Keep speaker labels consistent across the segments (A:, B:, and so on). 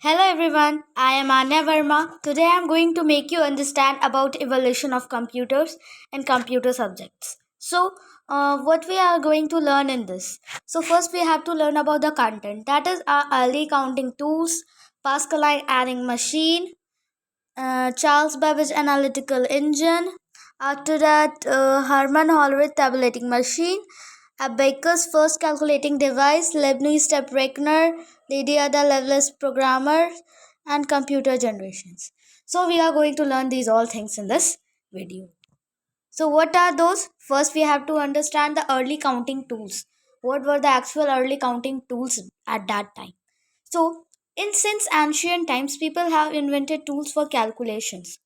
A: Hello everyone, I am Anya Verma. Today I am going to make you understand about evolution of computers and computer subjects. What we are going to learn in this? First we have to learn about the content. That is our early counting tools, Pascaline adding machine, Charles Babbage analytical engine. After that, Hermann Hollerith tabulating machine, Abacus first calculating device, Leibniz step reckoner, Lydia the Lovelace programmer, and computer generations. So we are going to learn these all things in this video. So what are those? First we have to understand the early counting tools. What were the actual early counting tools at that time? So in since ancient times, people have invented tools for calculations.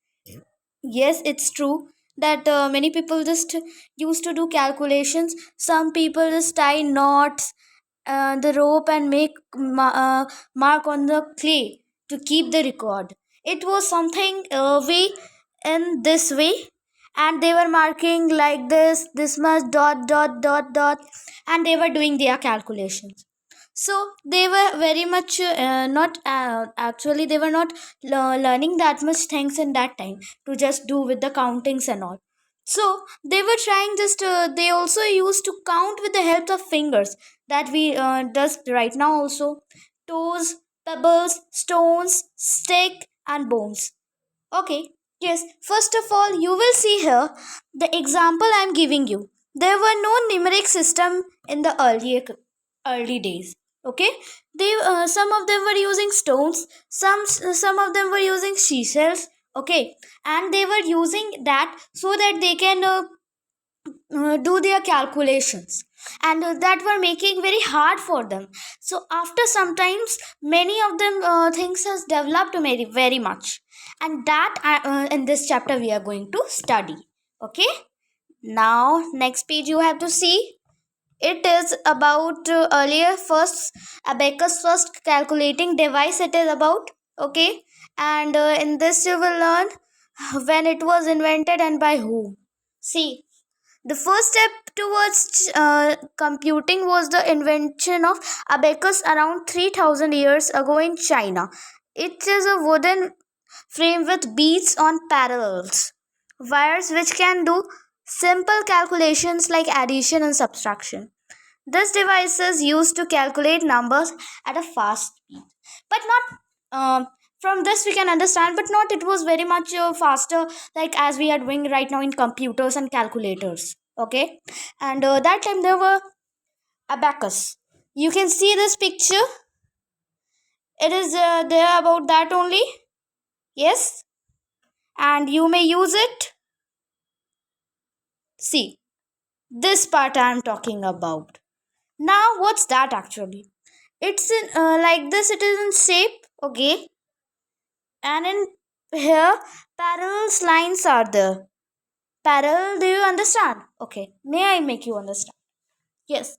A: Yes, it's true that many people just used to do calculations. Some people just tie knots, the rope, and make mark on the clay to keep the record. It was something way in this way, and they were marking like this much dot dot dot dot, and they were doing their calculations. So they were very much not actually they were not learning that much things in that time to just do with the countings and all. So they were trying just they also used to count with the help of fingers that we does right now also, toes, pebbles, stones, stick, and bones. Okay, yes, first of all, you will see here the example I am giving you. There were no numeric system in the early days. Okay, they some of them were using stones, some of them were using seashells. Okay, and they were using that so that they can do their calculations, and that were making very hard for them. So after sometimes many of them things has developed very much, and that in this chapter we are going to study. Okay, now next page you have to see. It is about earlier first abacus first calculating device it is about. Okay, and in this you will learn when it was invented and by whom. See, the first step towards computing was the invention of abacus around 3000 years ago in China. It is a wooden frame with beads on parallels, wires which can do simple calculations like addition and subtraction. This device is used to calculate numbers at a fast speed, but not from this we can understand, but not it was very much faster like as we are doing right now in computers and calculators. Okay, and that time there were abacus. You can see this picture. It is there about that only. Yes, and you may use it. See, this part I am talking about. Now, what's that actually? It's in like this. It is in shape. Okay, and in here parallel lines are there. Parallel, do you understand? Okay, may I make you understand? Yes,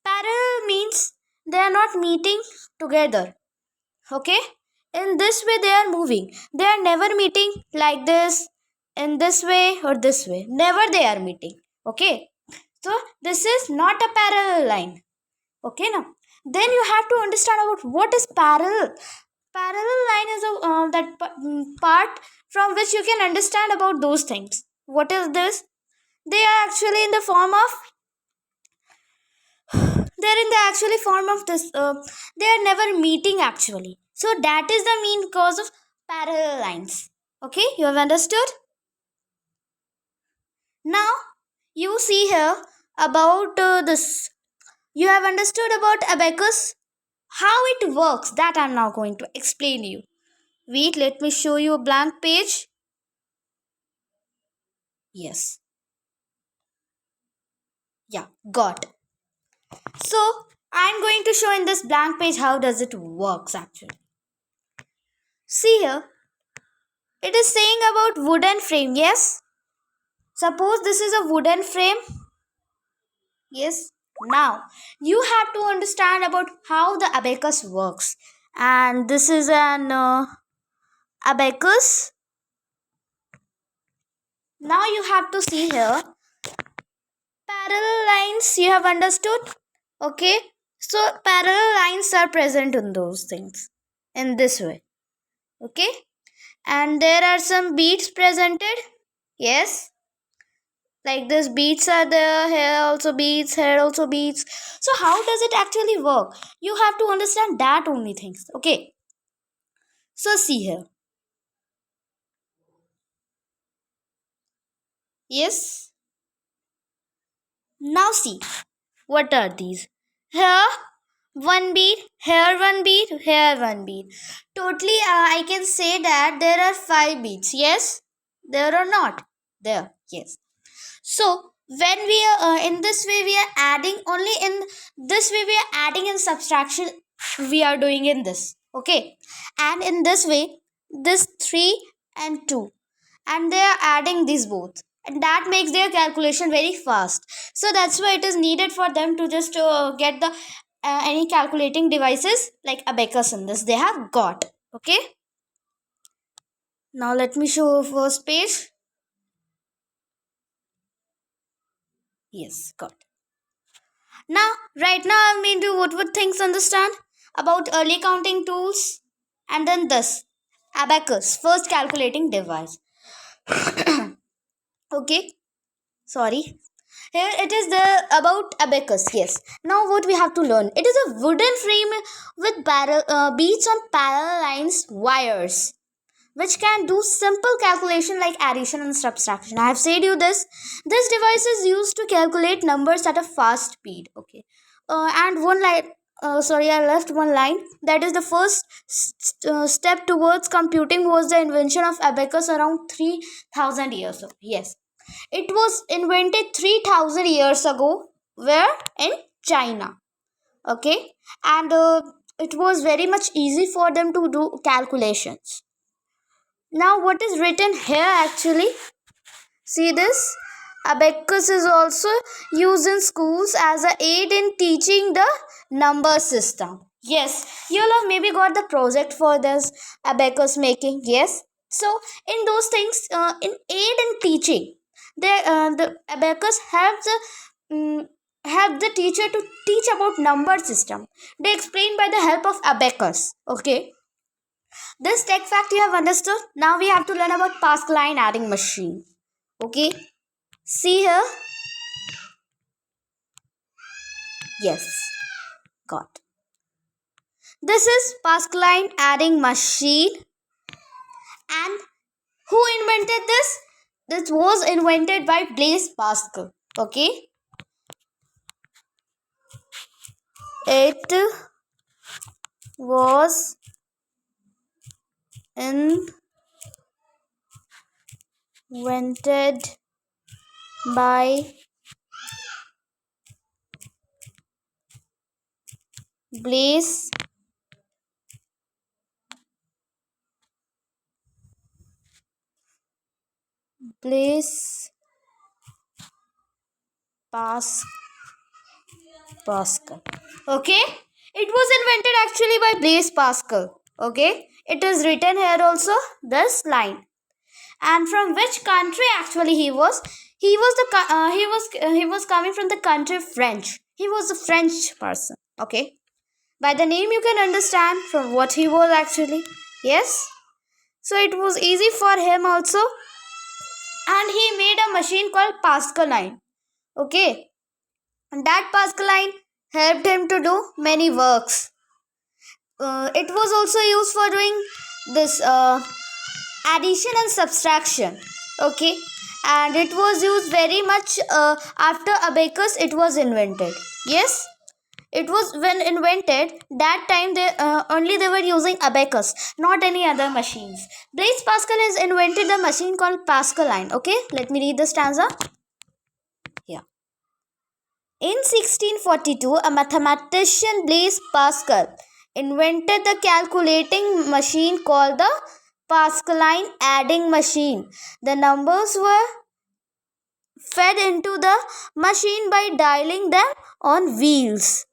A: parallel means they are not meeting together. Okay, in this way they are moving. They are never meeting like this, in this way or this way. Never they are meeting. Okay, so this is not a parallel line. Okay, now then you have to understand about what is parallel. Parallel line is part from which you can understand about those things. What is this? They are actually in the form of, they're in the actually form of this they are never meeting actually, so that is the main cause of parallel lines. Okay, you have understood. Now you see here about this. You have understood about abacus, how it works, that I'm now going to explain you. Wait, let me show you a blank page. Yes, yeah, got. So I'm going to show in this blank page how does it works actually. See here, it is saying about wooden frame. Yes, suppose this is a wooden frame. Yes, now you have to understand about how the abacus works, and this is an abacus. Now you have to see here parallel lines. You have understood. Okay, so parallel lines are present in those things in this way. Okay, and there are some beads presented. Yes, like this beads are there, here also beads, here also beads. So how does it actually work? You have to understand that only things. Okay, so see here. Yes, now see, what are these? Here one bead, here one bead, here one bead. Totally, I can say that there are five beads. Yes, there or not? There, yes. So when we are in this way, we are adding only in this way, we are adding in subtraction, we are doing in this. Okay, and in this way, this 3 and 2, and they are adding these both, and that makes their calculation very fast. So that's why it is needed for them to just get the any calculating devices like abacus in this they have got. Okay, now let me show first page. Yes, got. Now, right now, I'm going to what would things understand about early counting tools, and then this abacus, first calculating device. Okay, sorry. Here it is the about abacus. Yes. Now what we have to learn? It is a wooden frame with beads on parallel lines, wires, which can do simple calculation like addition and subtraction. I have said you this. This device is used to calculate numbers at a fast speed. Okay, and one line. Sorry, I left one line. That is the first step towards computing was the invention of abacus around 3,000 years ago. Yes, it was invented 3,000 years ago. Where? In China. Okay, and it was very much easy for them to do calculations. Now, what is written here actually? See this? Abacus is also used in schools as a aid in teaching the number system. Yes, you'll have maybe got the project for this abacus making. Yes. So, in those things, in aid in teaching, the abacus help the teacher to teach about number system. They explain by the help of abacus. Okay, this tech fact you have understood. Now we have to learn about Pascaline adding machine. Okay. See here. Yes. Got. This is Pascaline adding machine. And who invented this? This was invented by Blaise Pascal. Okay. It was invented by Blaise Blaise Pascal. Okay, it was invented actually by Blaise Pascal. Okay, it is written here also this line. And from which country actually he was? He was coming from the country French. He was a French person. Okay, by the name you can understand from what he was actually. Yes, so it was easy for him also, and he made a machine called Pascaline. Okay, and that Pascaline helped him to do many works. It was also used for doing this addition and subtraction. Okay, and it was used very much after abacus it was invented. Yes, it was when invented that time they only they were using abacus, not any other machines. Blaise Pascal has invented the machine called Pascaline. Okay, let me read the stanza. Yeah. In 1642, a mathematician Blaise Pascal invented the calculating machine called the Pascaline adding machine. The numbers were fed into the machine by dialing them on wheels.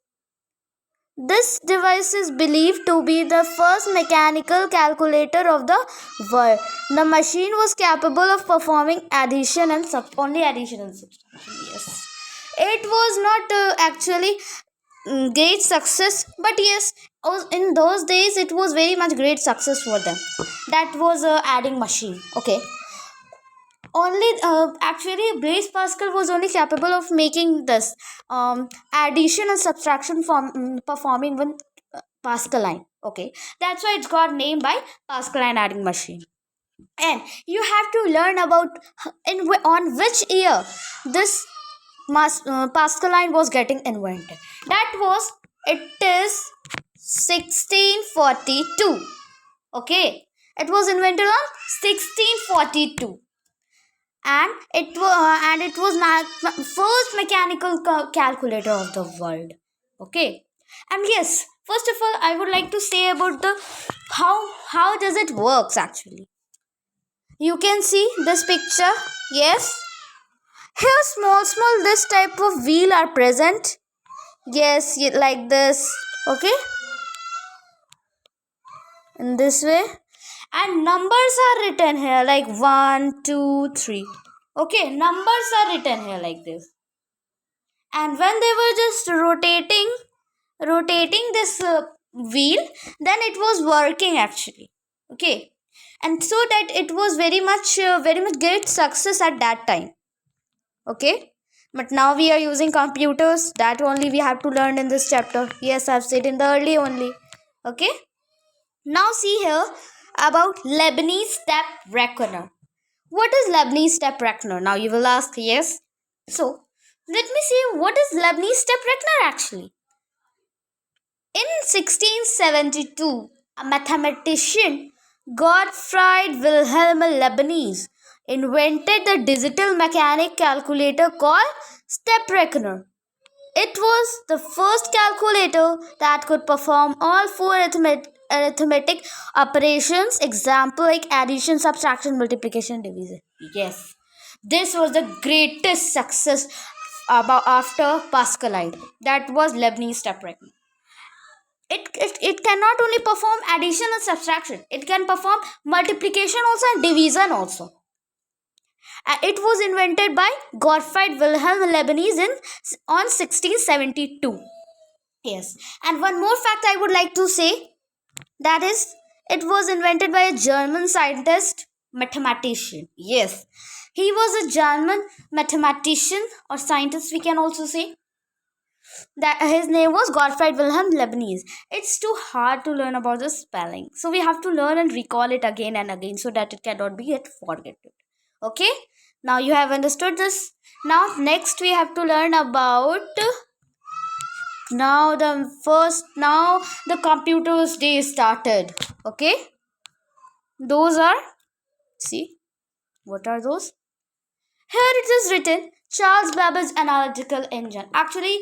A: This device is believed to be the first mechanical calculator of the world. The machine was capable of performing addition and only addition and subtraction. Yes, it was not actually great success, but yes, in those days it was very much great success for them. that was a adding machine. Okay, only actually Blaise Pascal was only capable of making this addition and subtraction performing with Pascaline. Okay, that's why it's got named by Pascaline adding machine. And you have to learn about on which year this Pascaline was getting invented. That was, it is 1642. Okay, it was invented on 1642, and it was first mechanical calculator of the world. Okay, and yes, first of all, I would like to say about the how does it works actually. You can see this picture. Yes, here small this type of wheel are present. Yes, like this. Okay, in this way, and numbers are written here like 1 2 3. Okay, numbers are written here like this, and when they were just rotating this wheel, then it was working actually. Okay, and so that it was very much great success at that time. Okay, but now we are using computers, that only we have to learn in this chapter. Yes, I've said in the early only. Okay, now see here about Lebanese step reckoner. What is Lebanese step reckoner? Now you will ask. Yes, so let me see what is Lebanese step reckoner actually. In 1672, a mathematician, Gottfried Wilhelm Leibniz, invented the digital mechanic calculator called step reckoner. It was the first calculator that could perform all four arithmetic operations, example like addition, subtraction, multiplication, division. Yes, this was the greatest success about after Pascaline. That was Leibniz step reckoner. It cannot only perform addition and subtraction, it can perform multiplication also and division also. It was invented by Gottfried Wilhelm Leibniz on 1672. Yes, and one more fact I would like to say, that is, it was invented by a German scientist, mathematician. Yes, he was a German mathematician or scientist, we can also say. That his name was Gottfried Wilhelm Leibniz. It's too hard to learn about the spelling, so we have to learn and recall it again and again so that it cannot be get forgotten. Okay, now you have understood this. Now next we have to learn about now the computers day started. Okay, those are, see what are those. Here it is written Charles Babbage analytical engine. Actually,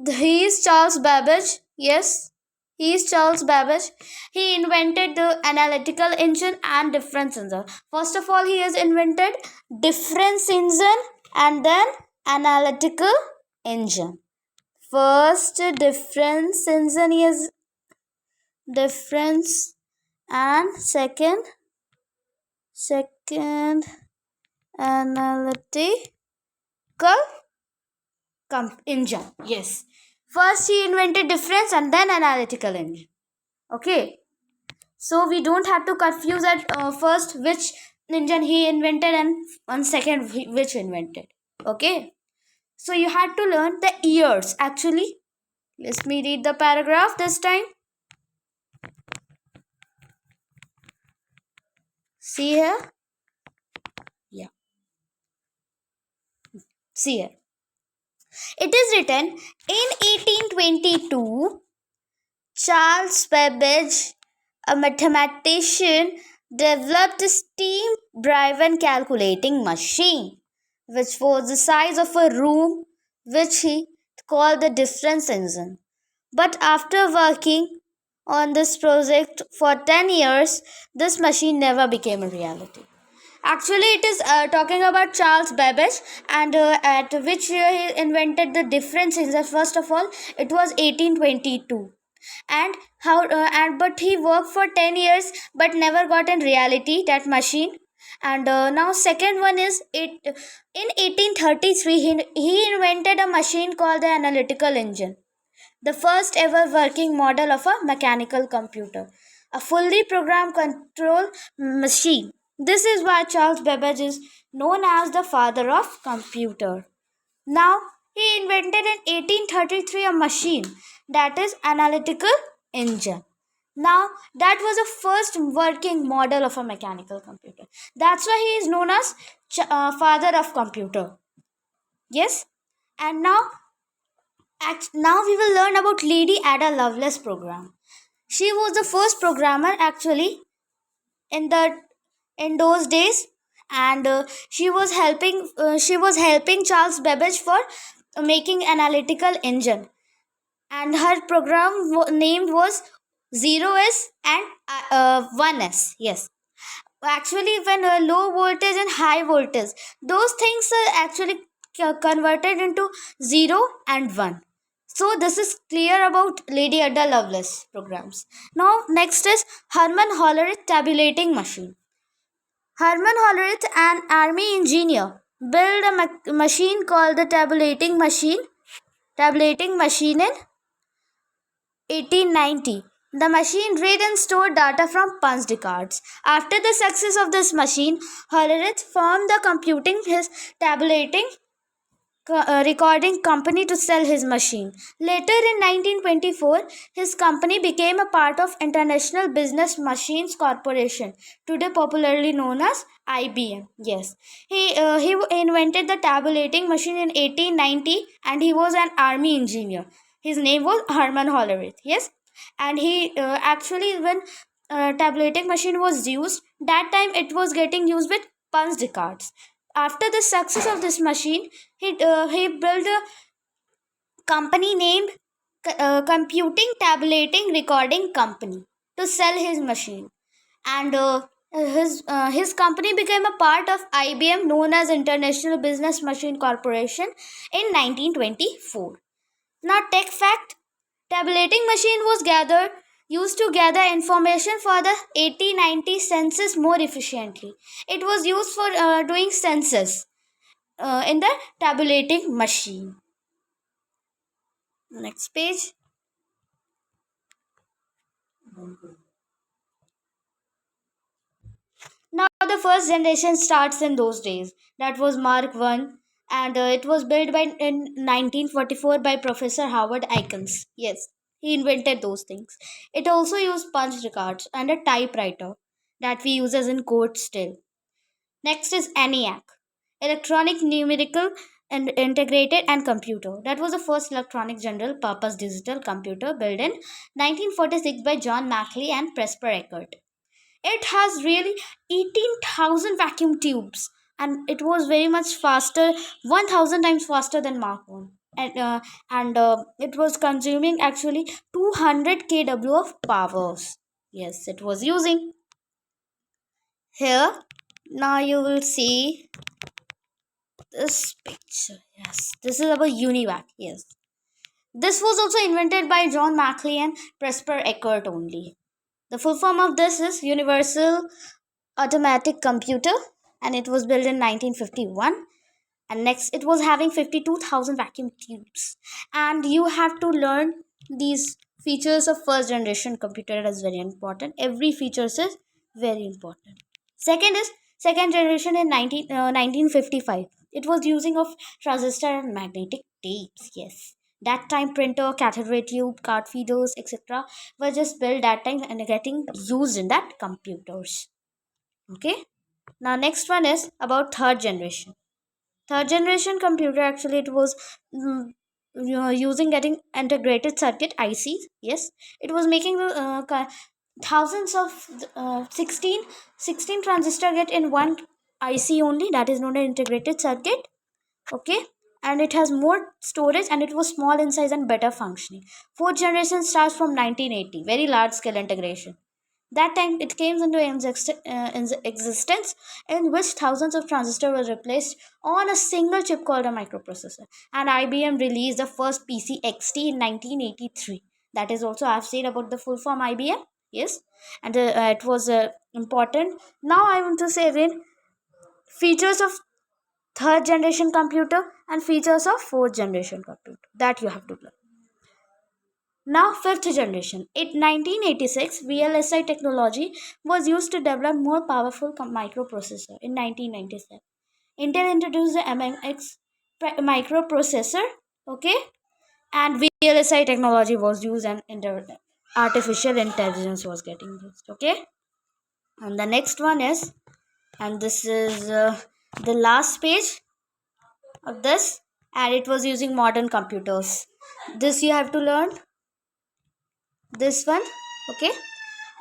A: he is Charles Babbage. Yes, he is Charles Babbage. He invented the analytical engine and difference engine. First of all, he has invented difference engine and then analytical engine. First, difference engine is difference, and second analytical engine. Yes, first he invented difference and then analytical engine. Okay, so we don't have to confuse at first which engine he invented and on second which invented. Okay, so you had to learn the years actually. Let me read the paragraph this time. See here. Yeah, see here. It is written in 1822, Charles Babbage, a mathematician, developed a steam-driven calculating machine, which was the size of a room, which he called the difference engine. But after working on this project for 10 years, this machine never became a reality. Actually, it is talking about Charles Babbage, and at which year he invented the difference engine. First of all, it was 1822, and but he worked for 10 years but never got in reality that machine. And now second one is it in 1833 he invented a machine called the analytical engine, the first ever working model of a mechanical computer. a fully programmed control machine. This is why Charles Babbage is known as the father of computer. Now, he invented in 1833 a machine, that is analytical engine. Now, that was the first working model of a mechanical computer. That's why he is known as father of computer. Yes? And now we will learn about Lady Ada Lovelace program. She was the first programmer actually in the in those days, and she was helping Charles Babbage for making analytical engine, and her program name was 0s and 1s. Yes, actually when low voltage and high voltage, those things are actually converted into 0 and 1. So this is clear about Lady Ada Lovelace programs. Now next is Herman Hollerith tabulating machine. Herman Hollerith, an army engineer, built a machine called the tabulating machine in 1890. The machine read and stored data from punched cards. After the success of this machine, Hollerith formed the computing his tabulating recording company to sell his machine. Later in 1924, his company became a part of International Business Machines Corporation, today popularly known as IBM. Yes, he invented the tabulating machine in 1890, and he was an army engineer. His name was Herman Hollerith. Yes, and he actually when tabulating machine was used, that time it was getting used with punched cards. After the success of this machine, he built a company named Computing Tabulating Recording Company to sell his machine, and his company became a part of IBM, known as International Business Machine Corporation, in 1924. Now, tech fact: tabulating machine was gathered used to gather information for the 1890 census more efficiently. It was used for doing census in the tabulating machine. Next page. Now the first generation starts in those days. That was Mark 1, and it was built by in 1944 by Professor Howard Aikens. Yes, he invented those things. It also used punch cards and a typewriter that we use as in court still. Next is ENIAC, Electronic Numerical and Integrated and Computer. That was the first electronic general purpose digital computer built in 1946 by John Macleay and Presper Eckert. It has really 18,000 vacuum tubes, and it was very much faster, 1,000 times faster than Mark 1. And it was consuming actually 200 kW of powers. Yes, it was using. Here, now you will see this picture. Yes, this is about UNIVAC. Yes, this was also invented by John Macleay and Presper Eckert only. The full form of this is Universal Automatic Computer, and it was built in 1951. And next, it was having 52,000 vacuum tubes. And you have to learn these features of first generation computer. That is very important. Every feature is very important. Second is second generation in 1955. It was using of transistor and magnetic tapes. Yes, that time printer, cathode tube, card feeders, etc. were just built that time and getting used in that computers. Okay. Now next one is about third generation. Third generation computer actually it was using getting integrated circuit ICs. Yes, it was making the thousands of 16 transistor get in one IC only, that is known as integrated circuit. Okay, and it has more storage and it was small in size and better functioning. Fourth generation starts from 1980, very large scale integration. That time it came into existence, in which thousands of transistors were replaced on a single chip called a microprocessor. And IBM released the first PC XT in 1983. That is also I've said about the full form IBM. Yes, and it was important. Now I want to say again features of third generation computer and features of fourth generation computer that you have to learn. Now, fifth generation. In 1986, VLSI technology was used to develop more powerful microprocessor. In 1997, Intel introduced the MMX microprocessor, okay, and VLSI technology was used, and artificial intelligence was getting used, okay. And the next one is, and this is the last page of this, and it was using modern computers. This you have to learn, this one, okay.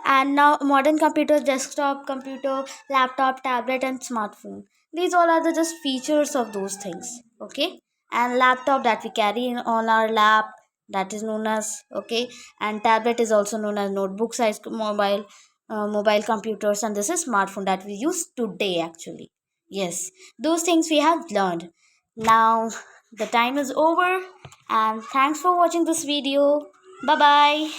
A: And now modern computers, desktop computer, laptop, tablet, and smartphone, these all are the just features of those things, okay. And laptop that we carry on our lap, that is known as, okay. And tablet is also known as notebook size mobile computers, and this is smartphone that we use today actually. Yes, those things we have learned. Now the time is over, and thanks for watching this video. Bye bye.